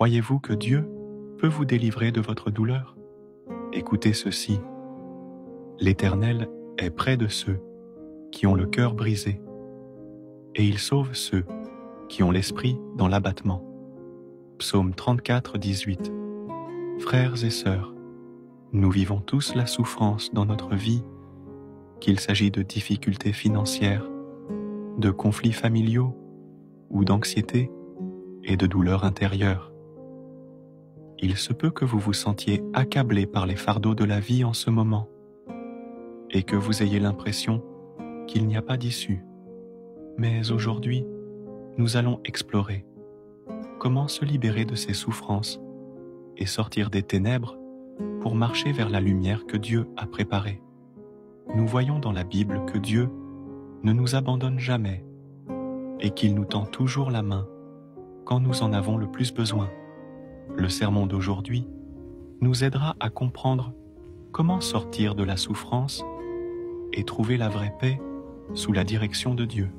Croyez-vous que Dieu peut vous délivrer de votre douleur? Écoutez ceci. L'Éternel est près de ceux qui ont le cœur brisé, et il sauve ceux qui ont l'esprit dans l'abattement. Psaume 34, 18. Frères et sœurs, nous vivons tous la souffrance dans notre vie, qu'il s'agit de difficultés financières, de conflits familiaux ou d'anxiété et de douleurs intérieures. Il se peut que vous vous sentiez accablé par les fardeaux de la vie en ce moment et que vous ayez l'impression qu'il n'y a pas d'issue. Mais aujourd'hui, nous allons explorer comment se libérer de ces souffrances et sortir des ténèbres pour marcher vers la lumière que Dieu a préparée. Nous voyons dans la Bible que Dieu ne nous abandonne jamais et qu'il nous tend toujours la main quand nous en avons le plus besoin. Le sermon d'aujourd'hui nous aidera à comprendre comment sortir de la souffrance et trouver la vraie paix sous la direction de Dieu.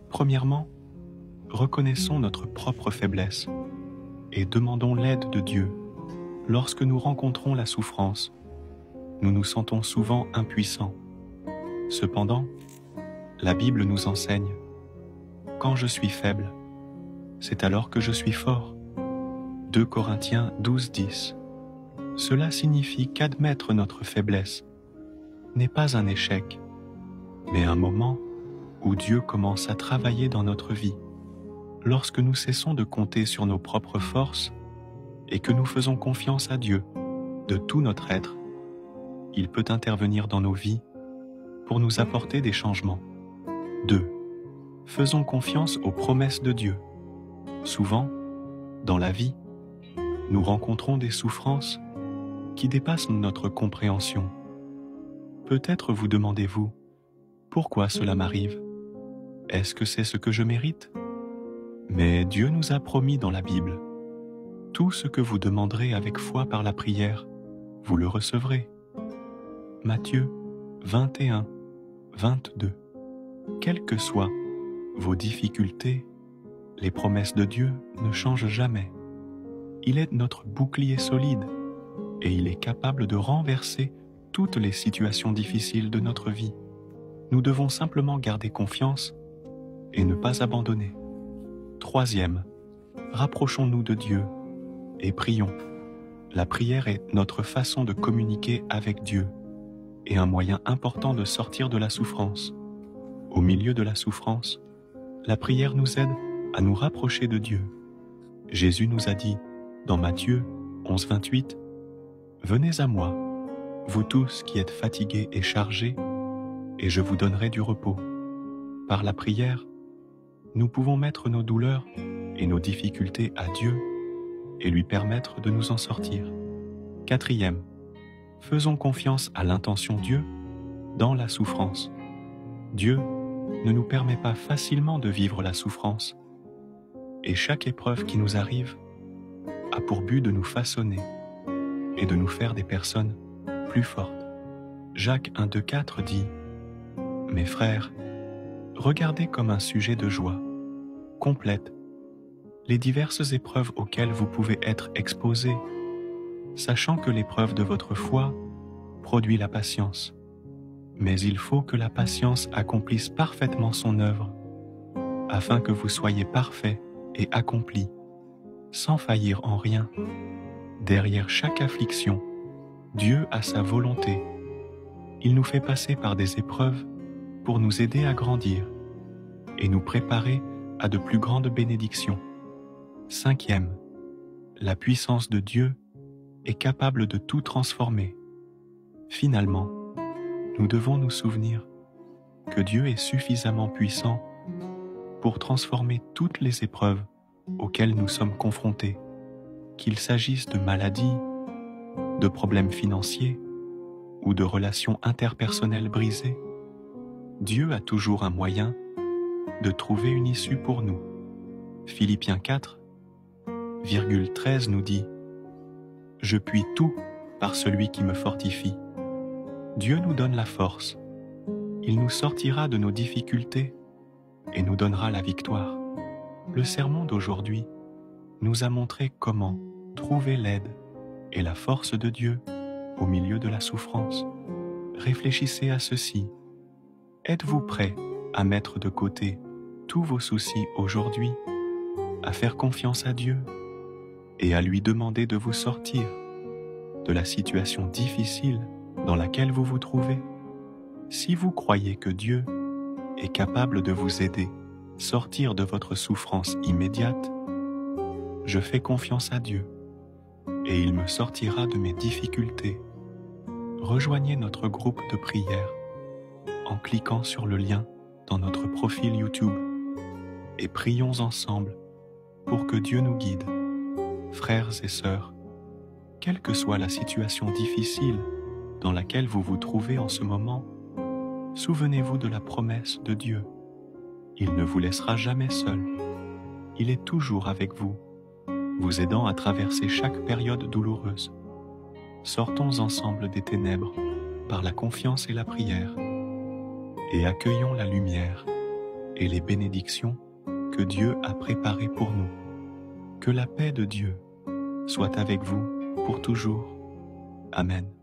Premièrement, reconnaissons notre propre faiblesse et demandons l'aide de Dieu. Lorsque nous rencontrons la souffrance, nous nous sentons souvent impuissants. Cependant, la Bible nous enseigne « Quand je suis faible, c'est alors que je suis fort ». 2 Corinthiens 12, 10. Cela signifie qu'admettre notre faiblesse n'est pas un échec, mais un moment où Dieu commence à travailler dans notre vie. Lorsque nous cessons de compter sur nos propres forces et que nous faisons confiance à Dieu de tout notre être, il peut intervenir dans nos vies pour nous apporter des changements. 2. Faisons confiance aux promesses de Dieu. Souvent, dans la vie, nous rencontrons des souffrances qui dépassent notre compréhension. Peut-être vous demandez-vous, pourquoi cela m'arrive? Est-ce que c'est ce que je mérite? Mais Dieu nous a promis dans la Bible, tout ce que vous demanderez avec foi par la prière, vous le recevrez. Matthieu 21, 22. Quelles que soient vos difficultés, les promesses de Dieu ne changent jamais. Il est notre bouclier solide et il est capable de renverser toutes les situations difficiles de notre vie. Nous devons simplement garder confiance et ne pas abandonner. Troisième, rapprochons-nous de Dieu et prions. La prière est notre façon de communiquer avec Dieu et un moyen important de sortir de la souffrance. Au milieu de la souffrance, la prière nous aide à nous rapprocher de Dieu. Jésus nous a dit dans Matthieu 11, 28, « Venez à moi, vous tous qui êtes fatigués et chargés, et je vous donnerai du repos. » Par la prière, nous pouvons mettre nos douleurs et nos difficultés à Dieu et lui permettre de nous en sortir. Quatrième, faisons confiance à l'intention de Dieu dans la souffrance. Dieu ne nous permet pas facilement de vivre la souffrance, et chaque épreuve qui nous arrive a pour but de nous façonner et de nous faire des personnes plus fortes. Jacques 1, 2, 4 dit « Mes frères, regardez comme un sujet de joie complète les diverses épreuves auxquelles vous pouvez être exposés, sachant que l'épreuve de votre foi produit la patience. Mais il faut que la patience accomplisse parfaitement son œuvre, afin que vous soyez parfaits et accomplis, sans faillir en rien. Derrière chaque affliction, Dieu a sa volonté. Il nous fait passer par des épreuves pour nous aider à grandir et nous préparer à de plus grandes bénédictions. Cinquième, la puissance de Dieu est capable de tout transformer. Finalement, nous devons nous souvenir que Dieu est suffisamment puissant pour transformer toutes les épreuves auxquelles nous sommes confrontés, qu'il s'agisse de maladies, de problèmes financiers ou de relations interpersonnelles brisées. Dieu a toujours un moyen de trouver une issue pour nous. Philippiens 4, 13 nous dit « Je puis tout par celui qui me fortifie ». Dieu nous donne la force. Il nous sortira de nos difficultés et nous donnera la victoire. Le sermon d'aujourd'hui nous a montré comment trouver l'aide et la force de Dieu au milieu de la souffrance. Réfléchissez à ceci. Êtes-vous prêt à mettre de côté tous vos soucis aujourd'hui, à faire confiance à Dieu et à lui demander de vous sortir de la situation difficile dans laquelle vous vous trouvez? Si vous croyez que Dieu est capable de vous aider à sortir de votre souffrance immédiate, je fais confiance à Dieu et il me sortira de mes difficultés. Rejoignez notre groupe de prière en cliquant sur le lien dans notre profil YouTube et prions ensemble pour que Dieu nous guide. Frères et sœurs, quelle que soit la situation difficile dans laquelle vous vous trouvez en ce moment, souvenez-vous de la promesse de Dieu. Il ne vous laissera jamais seul. Il est toujours avec vous, vous aidant à traverser chaque période douloureuse. Sortons ensemble des ténèbres par la confiance et la prière et accueillons la lumière et les bénédictions que Dieu a préparées pour nous. Que la paix de Dieu soit avec vous pour toujours. Amen.